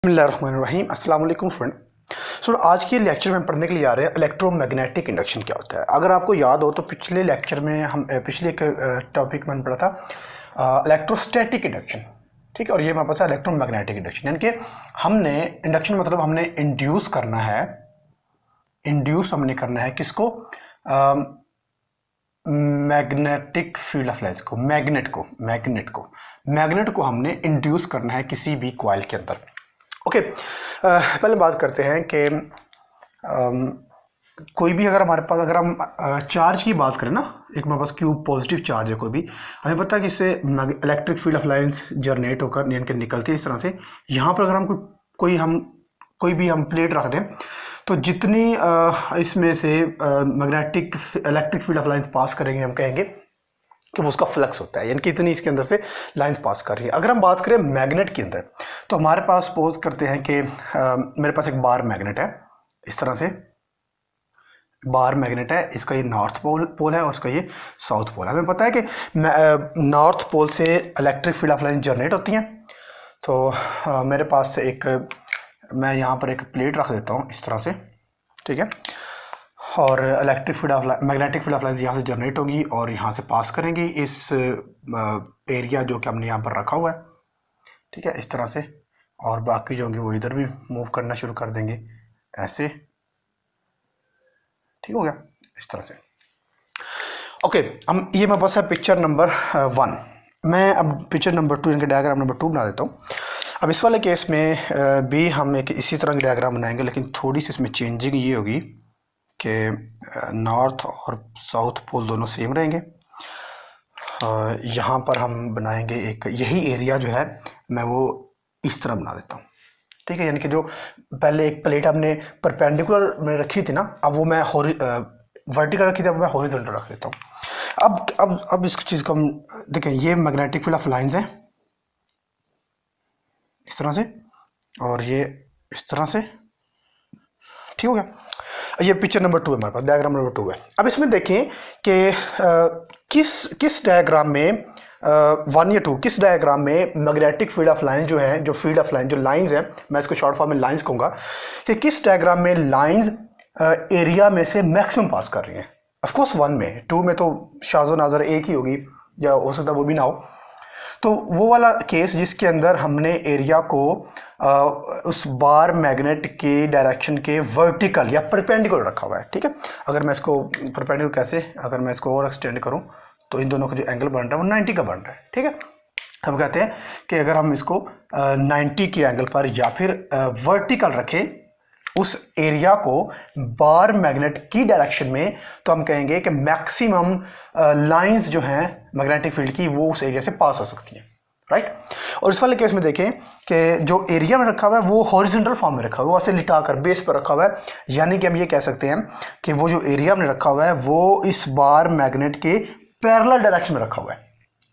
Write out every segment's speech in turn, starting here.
बिस्मिल्लाहिर्रहमानिर्रहीम। अस्सलाम वालेकुम स्टूडेंट। आज के लेक्चर में हम पढ़ने के लिए आ रहे हैं इलेक्ट्रोमैग्नेटिक इंडक्शन क्या होता है। अगर आपको याद हो तो पिछले लेक्चर में हम पिछले एक टॉपिक में पढ़ा था इलेक्ट्रोस्टैटिक इंडक्शन, ठीक है। और ये हमारे पास है इलेक्ट्रोमैग्नेटिक इंडक्शन, यानी कि हमने इंडक्शन मतलब हमने इंड्यूस करना है, किसको, मैग्नेटिक फील्ड ऑफ लाइन्स को, मैग्नेट को हमने इंड्यूस करना है किसी भी कॉइल के अंदर। ओके, पहले बात करते हैं कि कोई भी अगर हमारे पास, अगर हम चार्ज की बात करें ना, एक हमारे पास क्यूब पॉजिटिव चार्ज है कोई भी, हमें पता है कि इससे electric field of lines generate होकर यानी कि निकलती है इस तरह से। यहाँ पर अगर हम कोई भी हम प्लेट रख दें तो जितनी इसमें से magnetic electric field of lines pass करेंगे, हम कहेंगे कि वो उसका फ्लक्स होता है, यानी कि इतनी इसके अंदर से लाइंस पास कर रही है। अगर हम बात करें मैग्नेट के अंदर, तो हमारे पास सपोज करते हैं कि मेरे पास एक बार मैग्नेट है, इस तरह से बार मैग्नेट है, इसका ये नॉर्थ पोल है और इसका ये साउथ पोल है। हमें पता है कि नॉर्थ पोल से electric field of lines generate होती हैं। तो मेरे पास मैं यहाँ पर एक प्लेट रख देता हूँ इस तरह से, ठीक है, और मैग्नेटिक फील्ड ऑफ लाइन्स यहाँ से जनरेट होंगी और यहाँ से पास करेंगी इस एरिया जो कि हमने यहाँ पर रखा हुआ है, ठीक है, इस तरह से। और बाकी जो होंगे वो इधर भी मूव करना शुरू कर देंगे ऐसे, ठीक हो गया, इस तरह से। ओके, हम ये मेरे पास है पिक्चर नंबर 1। मैं अब पिक्चर नंबर 2 यानी डायग्राम नंबर 2 बना देता हूँ। अब इस वाले केस में भी हम एक इसी तरह की डायग्राम बनाएंगे, लेकिन थोड़ी सी इसमें चेंजिंग ये होगी कि नॉर्थ और साउथ पोल दोनों सेम रहेंगे। यहाँ पर हम बनाएंगे एक, यही एरिया जो है मैं वो इस तरह बना देता हूँ, ठीक है। यानी कि जो पहले एक प्लेट हमने परपेंडिकुलर में रखी थी ना, अब वो मैं वर्टिकल रखी थी, अब मैं हॉरिजॉन्टल रख देता हूँ। अब इस चीज़ को हम देखें, ये मैग्नेटिक फील्ड ऑफ लाइन्स हैं इस तरह से, और ये इस तरह से, ठीक हो गया। ये पिक्चर नंबर 2 है, हमारे पास डायग्राम नंबर 2 है। अब इसमें देखें कि किस डायग्राम में 1 या 2, किस डायग्राम में मैग्नेटिक फील्ड ऑफ लाइन जो है, जो फील्ड ऑफ लाइन, जो लाइंस है, मैं इसको शॉर्ट फॉर्म में लाइंस कहूँगा, कि किस डायग्राम में लाइंस एरिया में से मैक्सिमम पास कर रही हैं। ऑफकोर्स 1 में, 2 में तो शाज़ो नाज़र एक ही होगी, या हो सकता है वो भी ना हो। तो वो वाला केस जिसके अंदर हमने एरिया को उस बार मैग्नेट के डायरेक्शन के वर्टिकल या परपेंडिकुलर रखा हुआ है, ठीक है। अगर मैं इसको परपेंडिकुलर कैसे, अगर मैं इसको और एक्सटेंड करूं तो इन दोनों का जो एंगल बन रहा है वो 90 का बन रहा है, ठीक है। हम कहते हैं कि अगर हम इसको 90 के एंगल पर या फिर वर्टिकल रखें उस एरिया को बार मैग्नेट की डायरेक्शन में, तो हम कहेंगे कि मैक्सिमम लाइंस जो हैं मैग्नेटिक फील्ड की वो उस एरिया से पास हो सकती हैं, राइट। और इस वाले केस में देखें कि जो एरिया में रखा हुआ है वो हॉरिजॉन्टल फॉर्म में रखा हुआ है, वो ऐसे लिटा कर बेस पर रखा हुआ है, यानी कि हम ये कह सकते हैं कि वो जो एरिया में रखा हुआ है वो इस बार मैग्नेट के पैरेलल डायरेक्शन में रखा हुआ है,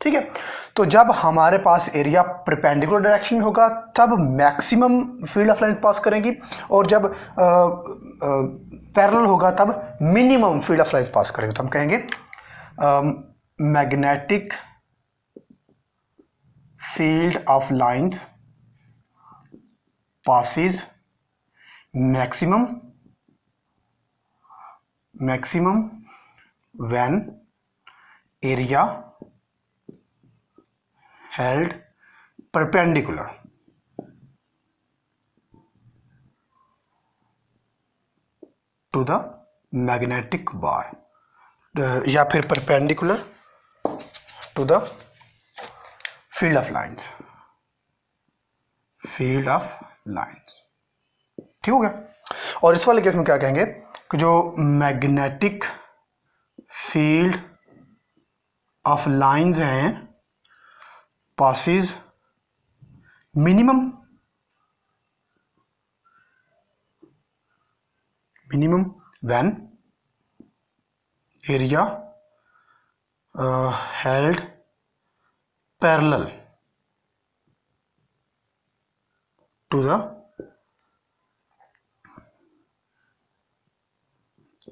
ठीक है। तो जब हमारे पास एरिया परपेंडिकुलर डायरेक्शन में होगा तब maximum field of lines pass करेंगी, और जब पैरेलल होगा तब minimum field of lines pass करेंगे। तो हम कहेंगे magnetic field of lines passes maximum when area held perpendicular to the magnetic bar, या फिर perpendicular to the field of lines, ठीक हो गया। और इस वाले केस में क्या कहेंगे कि जो मैग्नेटिक फील्ड ऑफ लाइंस हैं passes minimum when area held parallel to the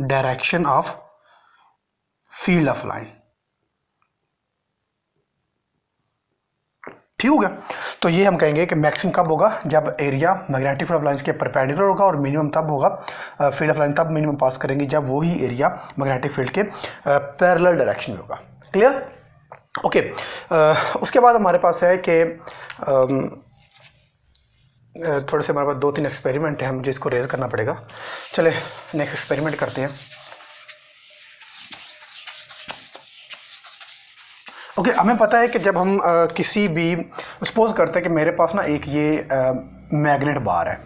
direction of field of line, ठीक हो गया। तो ये हम कहेंगे कि मैक्सिमम कब होगा, जब area magnetic field of lines के परपेंडिकुलर होगा, और मिनिमम तब होगा, फील्ड ऑफ लाइन तब मिनिमम पास करेंगे जब वही एरिया मैग्नेटिक फील्ड के पैरेलल डायरेक्शन में होगा। क्लियर? ओके। उसके बाद हमारे पास है कि थोड़े से हमारे पास 2-3 एक्सपेरिमेंट हैं, मुझे इसको रेज करना पड़ेगा। चले नेक्स्ट एक्सपेरिमेंट करते हैं। ओके, हमें पता है कि जब हम किसी भी, सपोज करते हैं कि मेरे पास ना एक ये मैग्नेट बार है,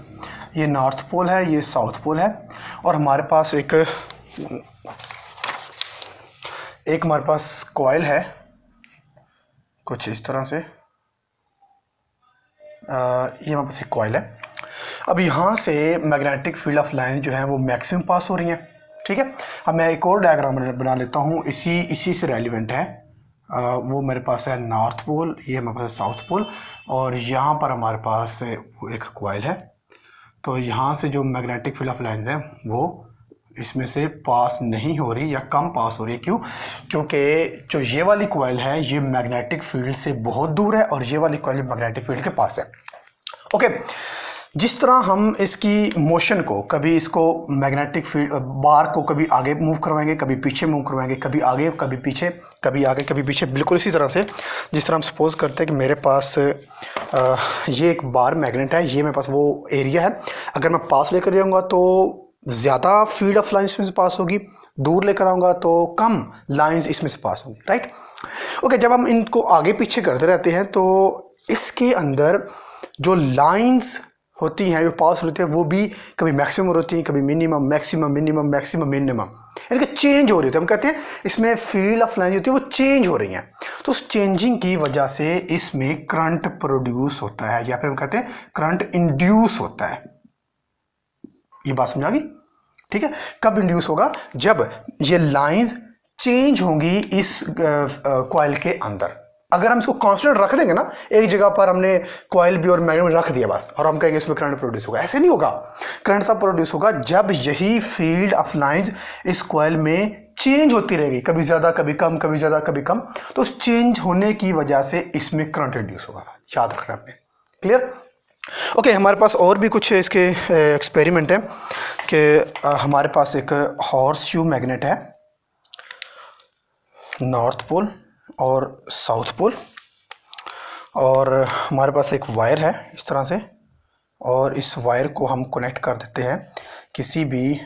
ये नॉर्थ पोल है, ये साउथ पोल है, और हमारे पास एक हमारे पास कॉइल है कुछ इस तरह से, ये हमारे पास एक कॉइल है। अब यहाँ से मैग्नेटिक फील्ड ऑफ लाइन जो है वो मैक्सिमम पास हो रही हैं। ठीक है, अब मैं एक और डायग्राम बना लेता हूँ, इसी से रेलिवेंट है। वो मेरे पास है नॉर्थ पोल, ये हमारे पास है साउथ पोल, और यहाँ पर हमारे पास एक कॉइल है। तो यहाँ से जो मैग्नेटिक फील्ड ऑफ लाइंस हैं वो इसमें से पास नहीं हो रही या कम पास हो रही है। क्यों? क्योंकि जो ये वाली कॉइल है ये मैग्नेटिक फील्ड से बहुत दूर है, और ये वाली कॉइल मैग्नेटिक फील्ड के पास है। ओके, जिस तरह हम इसकी मोशन को, कभी इसको मैग्नेटिक फील्ड बार को कभी आगे मूव करवाएंगे, कभी पीछे मूव करवाएंगे, कभी आगे कभी पीछे, कभी आगे कभी पीछे, बिल्कुल इसी तरह से जिस तरह हम सपोज करते हैं कि मेरे पास ये एक बार मैग्नेट है, ये मेरे पास वो एरिया है। अगर मैं पास लेकर जाऊँगा तो ज़्यादा फील्ड ऑफ लाइंस में से पास होगी, दूर लेकर आऊँगा तो कम लाइंस इसमें से पास होंगी। राइट? ओके, जब हम इनको आगे पीछे करते रहते हैं तो इसके अंदर जो लाइंस होती हैं, जो पास होती है, वो भी कभी मैक्सिमम होती हैं, कभी minimum, maximum, minimum, maximum, minimum, यानी कि चेंज हो रही थी। हम कहते हैं इसमें फील्ड ऑफ लाइन होती है वो चेंज हो रही हैं। तो उस चेंजिंग की वजह से इसमें करंट प्रोड्यूस होता है, या फिर हम कहते हैं करंट इंड्यूस होता है। ये बात समझ आ गई? ठीक है, कब इंड्यूस होगा? जब ये लाइंस चेंज होंगी इस कॉइल के अंदर। अगर हम इसको कांस्टेंट रख देंगे ना, एक जगह पर हमने कॉइल भी और मैग्नेट रख दिया बस, और हम कहेंगे इसमें करंट प्रोड्यूस होगा, ऐसे नहीं होगा। करंट तब प्रोड्यूस होगा जब यही फील्ड ऑफ लाइंस इस कॉइल में चेंज होती रहेगी, कभी ज़्यादा कभी कम, कभी ज़्यादा कभी कम। तो उस चेंज होने की वजह से इसमें करंट इंड्यूस होगा, याद रखना आपने। क्लियर? ओके, हमारे पास और भी कुछ इसके एक्सपेरिमेंट हैं कि हमारे पास एक हॉर्स शू मैग्नेट है, नॉर्थ पोल और साउथ पोल, और हमारे पास एक वायर है इस तरह से, और इस वायर को हम कनेक्ट कर देते हैं किसी भी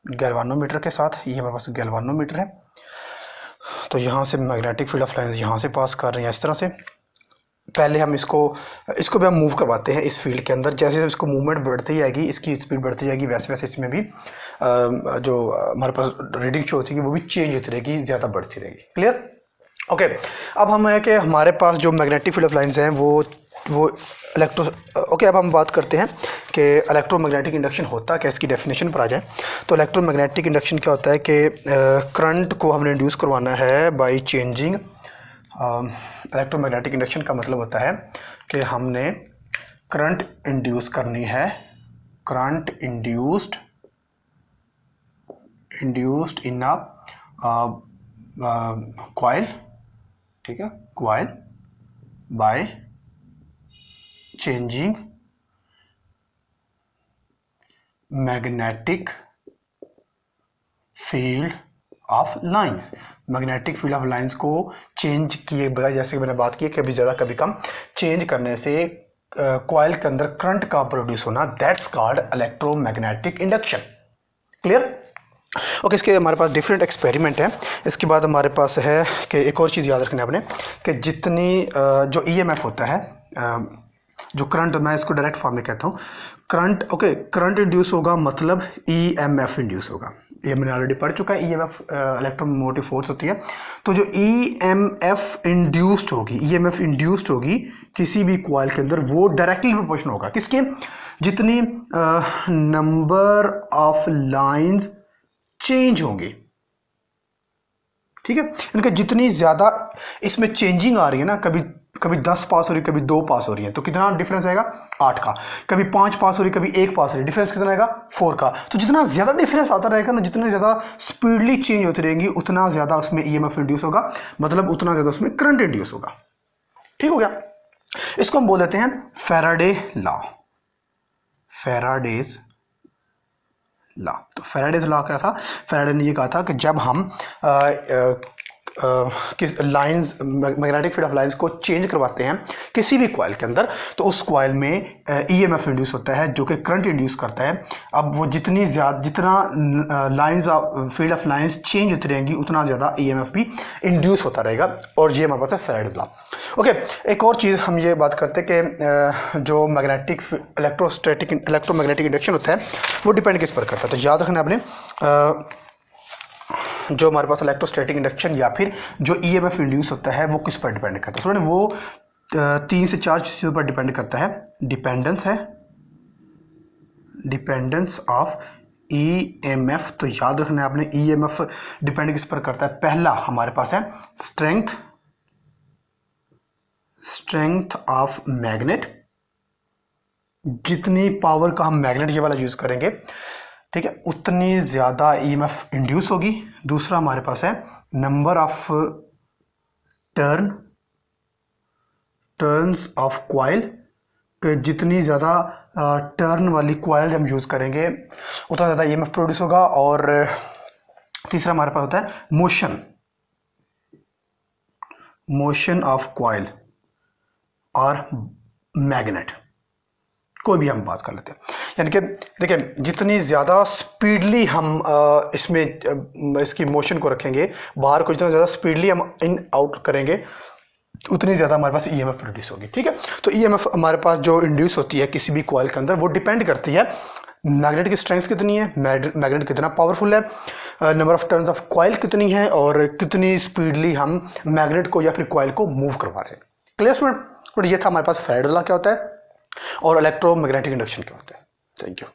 गैल्वानोमीटर के साथ। ये हमारे पास गैल्वानोमीटर है। तो यहाँ से मैग्नेटिक फील्ड ऑफ लाइंस यहाँ से पास कर रहे हैं इस तरह से। पहले हम इसको भी हम मूव करवाते हैं इस फील्ड के अंदर। जैसे जैसे इसको मूवमेंट बढ़ती जाएगी, इसकी स्पीड बढ़ती जाएगी, वैसे वैसे इसमें भी जो हमारे पास रीडिंग शो होती है वो भी चेंज होती रहेगी, ज़्यादा बढ़ती रहेगी। क्लियर? ओके, अब हम है कि हमारे पास जो मैग्नेटिक फील्ड ऑफ लाइंस हैं वो ओके, अब हम बात करते हैं कि इलेक्ट्रोमैग्नेटिक इंडक्शन होता क्या, इसकी डेफिनेशन पर आ जाए। तो इलेक्ट्रोमैग्नेटिक इंडक्शन क्या होता है कि करंट को हमने इंड्यूस करवाना है बाय चेंजिंग। इलेक्ट्रोमैग्नेटिक इंडक्शन का मतलब होता है कि हमने करंट इंड्यूस करनी है, current induced in a coil, ठीक है, coil by changing magnetic field of lines. Magnetic field of lines को चेंज किए बगैर, जैसे कि मैंने बात की, कभी ज़्यादा कभी कम, चेंज करने से कॉइल के अंदर करंट का प्रोड्यूस होना, that's called electromagnetic induction. Clear? Okay, इसके हमारे पास डिफरेंट एक्सपेरिमेंट हैं। इसके बाद हमारे पास है कि एक और चीज़ याद रखनी है आपने कि जितनी जो ईएमएफ होता है, जो करंट, मैं इसको डायरेक्ट फॉर्म में कहता हूँ करंट। ओके, करंट इंड्यूस होगा मतलब ईएमएफ इंड्यूस होगा। ये मैंने ऑलरेडी पढ़ चुका है, ईएमएफ इलेक्ट्रोमोटिव फोर्स होती है। तो जो ईएमएफ इंड्यूस्ड होगी किसी भी कॉइल के अंदर, वो डायरेक्टली प्रोपोर्शनल होगा किसके? जितनी नंबर ऑफ लाइंस चेंज होंगी, ठीक है, इनके जितनी ज़्यादा इसमें चेंजिंग आ रही है ना, कभी कभी 10 पास हो रही है, कभी 2 पास हो रही है, तो कितना डिफरेंस आएगा 8 का। कभी 5 पास हो रही है, कभी 1 पास हो रही है, डिफरेंस कितना आएगा 4 का। तो जितना ज़्यादा डिफरेंस आता रहेगा ना, जितनी ज़्यादा स्पीडली चेंज होती रहेंगी, उतना ज़्यादा उसमें ईएमएफ इंड्यूस होगा, मतलब उतना ज़्यादा उसमें करंट इंड्यूस होगा। ठीक हो गया। इसको हम बोल देते हैं फैराडे लॉ, फैराडेज लॉ। तो फैराडेज लॉ क्या था? फैराडे ने ये कहा था कि जब हम किस lines, magnetic field of lines को चेंज करवाते हैं किसी भी कॉइल के अंदर, तो उस कॉइल में ईएमएफ इंड्यूस होता है जो कि करंट इंड्यूस करता है। अब वो जितना lines field of lines change होती रहेंगी, उतना ज़्यादा ईएमएफ भी इंड्यूस होता रहेगा, और ये हमारे पास है फैराडेज लॉ। ओके, एक और चीज़ हम ये बात करते हैं कि जो मैग्नेटिक इलेक्ट्रोमैग्नेटिक इंडक्शन होता है वो डिपेंड किस पर करता है। तो याद रखना आपने, जो हमारे पास इलेक्ट्रोस्टैटिक इंडक्शन या फिर जो ईएमएफ इंड्यूस होता है वो किस पर डिपेंड करता है? सुनिए, वो 3 से 4 चीज़ों पर डिपेंड करता है। डिपेंडेंस है, डिपेंडेंस ऑफ ईएमएफ। तो याद रखना है आपने, ईएमएफ डिपेंड किस पर करता है? पहला हमारे पास है स्ट्रेंथ ऑफ मैग्नेट, जितनी पावर का हम मैग्नेट ये वाला यूज करेंगे, ठीक है, उतनी ज़्यादा ईएमएफ इंड्यूस होगी। दूसरा हमारे पास है number of turns of coil, जितनी ज़्यादा टर्न वाली क्वाइल हम यूज़ करेंगे उतना ज़्यादा ईएमएफ प्रोड्यूस होगा। और तीसरा हमारे पास होता है मोशन ऑफ क्वाइल और मैग्नेट, कोई भी हम बात कर लेते हैं। यानी कि देखिए, जितनी ज़्यादा स्पीडली हम इसकी मोशन को रखेंगे बाहर को, जितना ज़्यादा स्पीडली हम इन आउट करेंगे, उतनी ज़्यादा हमारे पास ईएमएफ प्रोड्यूस होगी। ठीक है, तो ईएमएफ हमारे पास जो इंड्यूस होती है किसी भी कॉइल के अंदर, वो डिपेंड करती है मैग्नेट की स्ट्रेंथ कितनी है, मैग्नेट कितना पावरफुल है, number of turns of coil कितनी है, और कितनी स्पीडली हम मैग्नेट को या फिर कॉइल को मूव करवा रहे हैं। Clear student? ये था हमारे पास फैराडे लॉ क्या होता है और इलेक्ट्रोमैग्नेटिक इंडक्शन क्या होता है। Thank you.